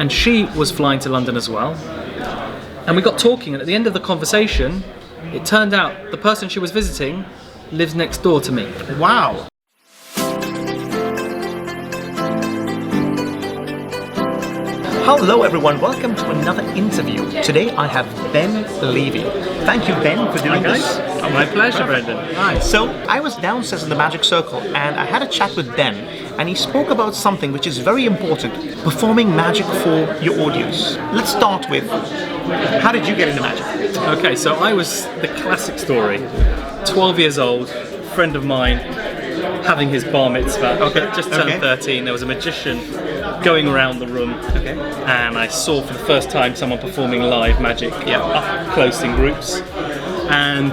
and she was flying to London as well. And we got talking, and at the end of the conversation, it turned out the person she was visiting lives next door to me. Wow. Hello everyone, welcome to another interview. Today I have Ben Levy. Thank you, Ben, for doing this. My pleasure, Brendan. Hi. So I was downstairs in the Magic Circle and I had a chat with Ben, and he spoke about something which is very important: performing magic for your audience. Let's start with, how did you get into magic? Okay, so I was the classic story. 12 years old, friend of mine having his bar mitzvah, just turned 13. There was a magician going around the room, and I saw for the first time someone performing live magic up close in groups. And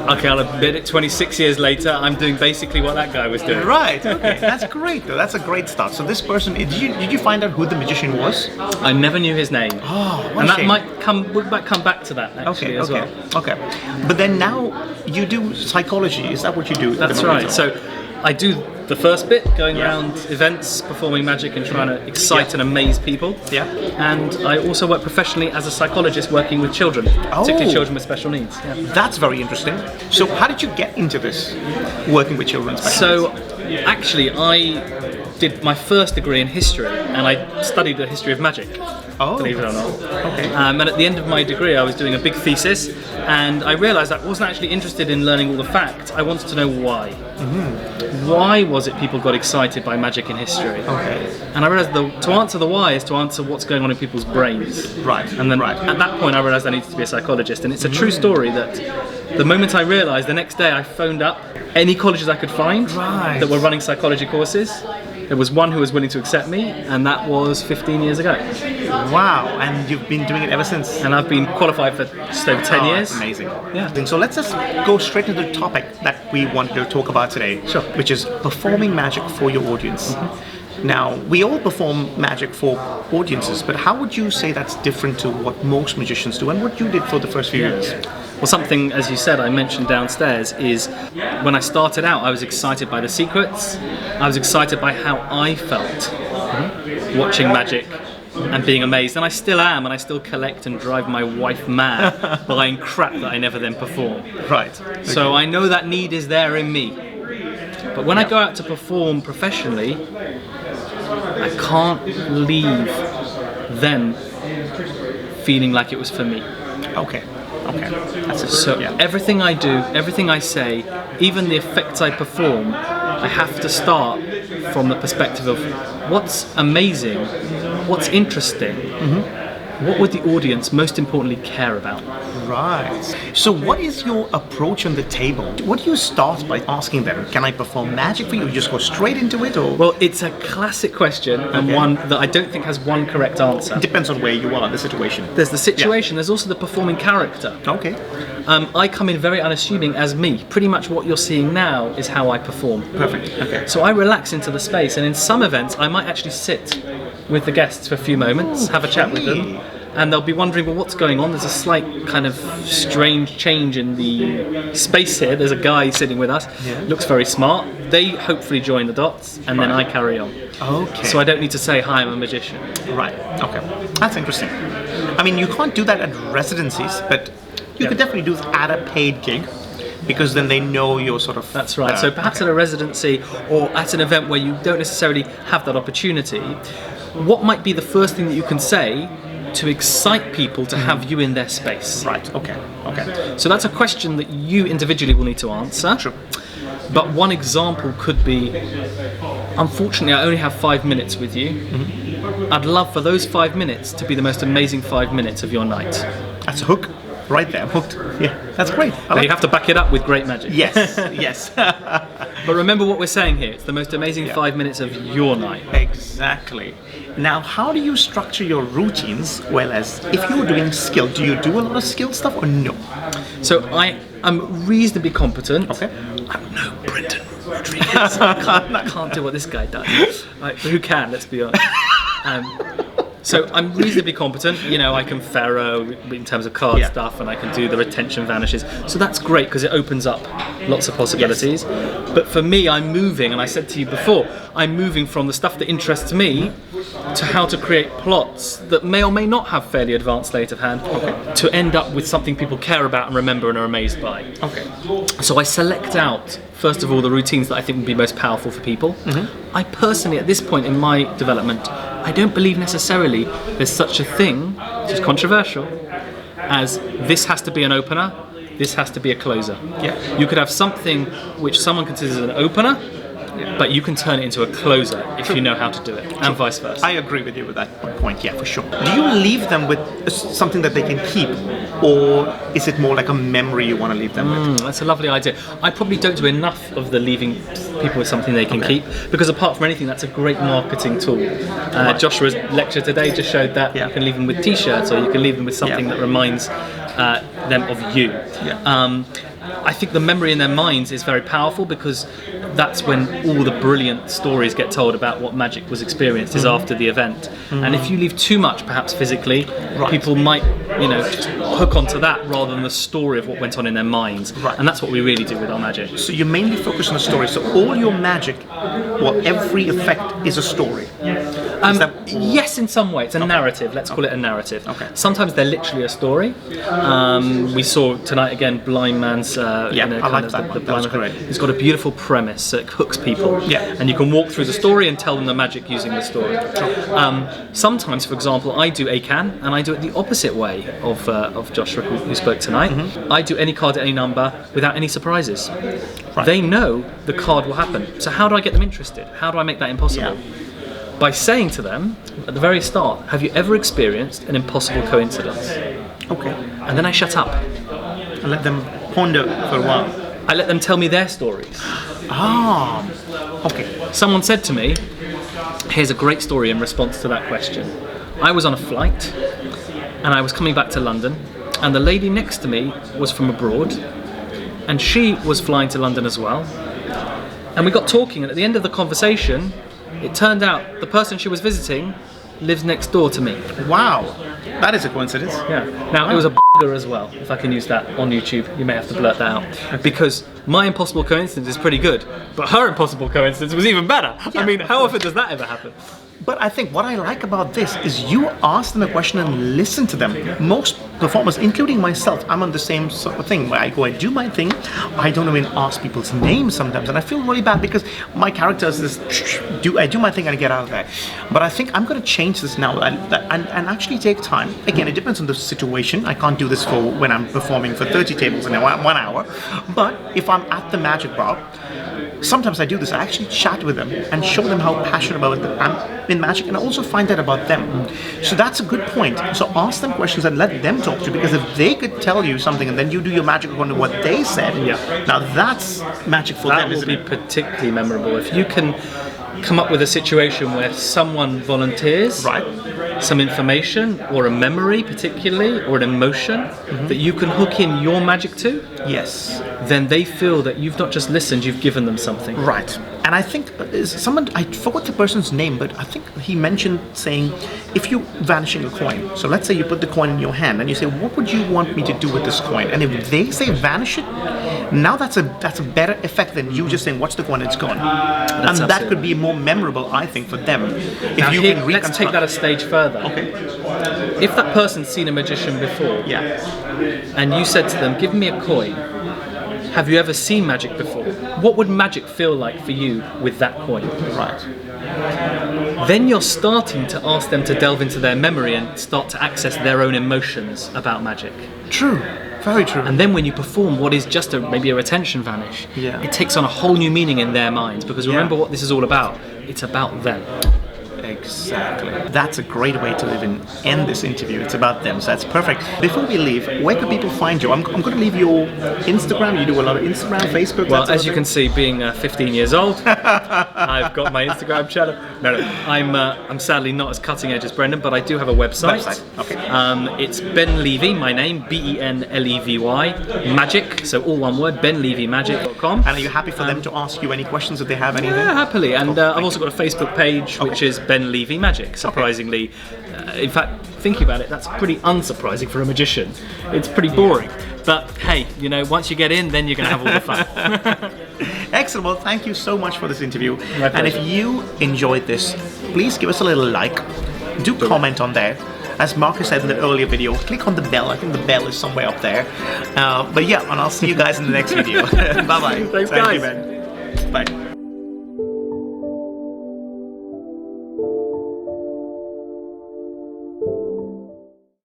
okay, I'll admit it, 26 years later, I'm doing basically what that guy was doing. Right, okay, that's great though, that's a great start. So this person, did you find out who the magician was? I never knew his name. Oh, what and a that shame. we might come back to that actually as well. Okay, but then now you do psychology, is that what you do? That's right, so I do the first bit, going around events, performing magic and trying to excite and amaze people. Yeah. And I also work professionally as a psychologist working with children, particularly children with special needs. Yeah. That's very interesting. So how did you get into this, working with children with special needs? So actually I did my first degree in history, and I studied the history of magic. Believe it or not. Okay. And at the end of my degree, I was doing a big thesis, and I realised I wasn't actually interested in learning all the facts. I wanted to know why. Why was it people got excited by magic in history? Okay. And I realised to answer the why is to answer what's going on in people's brains. Right. And then at that point, I realised I needed to be a psychologist, and it's a true story that the moment I realised, the next day I phoned up any colleges I could find that were running psychology courses. There was one who was willing to accept me, and that was 15 years ago. Wow, and you've been doing it ever since? And I've been qualified for just over 10 years. That's amazing. Yeah. So let's just go straight to the topic that we want to talk about today, which is performing magic for your audience. Now, we all perform magic for audiences, but how would you say that's different to what most magicians do and what you did for the first few years? Well, something, as you said, I mentioned downstairs, is when I started out, I was excited by the secrets. I was excited by how I felt watching magic and being amazed. And I still am, and I still collect and drive my wife mad buying crap that I never then perform. Right. So I know that need is there in me. But when I go out to perform professionally, I can't leave them feeling like it was for me. Okay. So everything I do, everything I say, even the effects I perform, I have to start from the perspective of what's amazing, what's interesting, what would the audience most importantly care about? Right. So what is your approach on the table? What do you start by asking them? Can I perform magic for you? You just go straight into it, or? Well, it's a classic question, and one that I don't think has one correct answer. It depends on where you are, the situation. There's the situation, there's also the performing character. Okay. I come in very unassuming as me. Pretty much what you're seeing now is how I perform. Perfect. Okay. So I relax into the space, and in some events I might actually sit with the guests for a few moments, have a chat with them, and they'll be wondering, well, what's going on? There's a slight kind of strange change in the space here. There's a guy sitting with us, looks very smart. They hopefully join the dots, and then I carry on. Okay. So I don't need to say, hi, I'm a magician. Right, okay. That's interesting. I mean, you can't do that at residencies, but you could definitely do it at a paid gig, because then they know you're sort of... That's right. So perhaps at a residency or at an event where you don't necessarily have that opportunity, what might be the first thing that you can say to excite people to have you in their space? Right, okay. So that's a question that you individually will need to answer. True. But one example could be, unfortunately I only have 5 minutes with you. I'd love for those 5 minutes to be the most amazing 5 minutes of your night. That's a hook. Right there, I'm hooked. Yeah, that's great. But you have to back it up with great magic. Yes, yes. But remember what we're saying here, it's the most amazing 5 minutes of your night. Exactly. Now, how do you structure your routines? Well, as if you're doing skill, do you do a lot of skill stuff or no? So I am reasonably competent. Okay. I'm no Brendan Rodrigues. I can't do what this guy does. Who can, let's be honest. So I'm reasonably competent, you know, I can Pharaoh in terms of card stuff, and I can do the retention vanishes. So that's great because it opens up lots of possibilities. But for me, I'm moving, and I said to you before, I'm moving from the stuff that interests me to how to create plots that may or may not have fairly advanced sleight of hand to end up with something people care about and remember and are amazed by. So I select out, first of all, the routines that I think would be most powerful for people. I personally, at this point in my development, I don't believe necessarily there's such a thing, which is controversial, as this has to be an opener, this has to be a closer. You could have something which someone considers an opener, but you can turn it into a closer if you know how to do it, and vice versa. I agree with you with that point, yeah, for sure. Do you leave them with something that they can keep, or is it more like a memory you want to leave them with? That's a lovely idea. I probably don't do enough of the leaving people with something they can keep, because apart from anything, that's a great marketing tool. Joshua's lecture today just showed that you can leave them with t-shirts, or you can leave them with something that reminds them of you. I think the memory in their minds is very powerful, because that's when all the brilliant stories get told about what magic was experienced is after the event. And if you leave too much, perhaps physically, people might, just hook onto that rather than the story of what went on in their minds. And that's what we really do with our magic. So you mainly focus on the story. So all your magic, every effect is a story. Yes, in some way. It's a narrative. Let's call it a narrative. Sometimes they're literally a story. We saw tonight again Blind Man's. I like that one. That was great. It's got a beautiful premise that hooks people. And you can walk through the story and tell them the magic using the story. Sometimes, for example, I do a can, and I do it the opposite way of Joshua, who spoke tonight. I do any card at any number without any surprises. They know the card will happen. So how do I get them interested? How do I make that impossible? By saying to them at the very start, have you ever experienced an impossible coincidence? And then I shut up. And let them ponder for a while. I let them tell me their stories. Someone said to me, here's a great story in response to that question. I was on a flight and I was coming back to London, and the lady next to me was from abroad, and she was flying to London as well. And we got talking, and at the end of the conversation, it turned out the person she was visiting lives next door to me. Wow, that is a coincidence. Now, it was a b***er as well, if I can use that on YouTube. You may have to blurt that out. Because my impossible coincidence is pretty good, but her impossible coincidence was even better. I mean, how often does that ever happen? But I think what I like about this is you ask them a question and listen to them. Most performers, including myself, I'm on the same sort of thing where I go and do my thing. I don't even ask people's names sometimes, and I feel really bad because my character is this, I do my thing and I get out of there. But I think I'm going to change this now and actually take time. Again, it depends on the situation. I can't do this for when I'm performing for 30 tables in 1 hour. But if I'm at the magic bar, sometimes I do this. I actually chat with them and show them how passionate about I'm in magic, and I also find that about them. So that's a good point. So ask them questions and let them talk to you, because if they could tell you something and then you do your magic according to what they said, now that's magic for them, isn't it? That will be particularly memorable. If you can come up with a situation where someone volunteers some information or a memory particularly or an emotion that you can hook in your magic to, then they feel that you've not just listened, you've given them something. And I think someone, I forgot the person's name, but I think he mentioned saying, if you're vanishing a coin, so let's say you put the coin in your hand and you say, what would you want me to do with this coin? And if they say vanish it, now that's a better effect than you just saying, watch the coin, it's gone. And that could be more memorable, I think, for them. If you can let's take that a stage further. If that person's seen a magician before, and you said to them, give me a coin, have you ever seen magic before? What would magic feel like for you with that coin? Then you're starting to ask them to delve into their memory and start to access their own emotions about magic. True. Very true. And then when you perform what is just maybe a retention vanish, it takes on a whole new meaning in their minds, because remember what this is all about. It's about them. Exactly. That's a great way to even end this interview. It's about them, so that's perfect. Before we leave, where can people find you? I'm going to leave your Instagram. You do a lot of Instagram, Facebook. Well, as you can see, being 15 years old, I've got my Instagram channel. No, I'm sadly not as cutting edge as Brendan, but I do have a website. It's Ben Levy, my name, BenLevy, Magic, so all one word, BenLevyMagic.com. And are you happy for them to ask you any questions if they have anything? Yeah, happily. And I've also got a Facebook page, which is Ben Levy levy magic, surprisingly. In fact, thinking about it, that's pretty unsurprising for a magician. It's pretty boring. But hey, you know, once you get in, then you're going to have all the fun. Excellent. Well, thank you so much for this interview. And if you enjoyed this, please give us a little like. Do comment on there. As Marcus said in the earlier video, click on the bell. I think the bell is somewhere up there. But yeah, and I'll see you guys in the next video. Bye-bye. Thanks, Thank guys. you, Ben. Bye.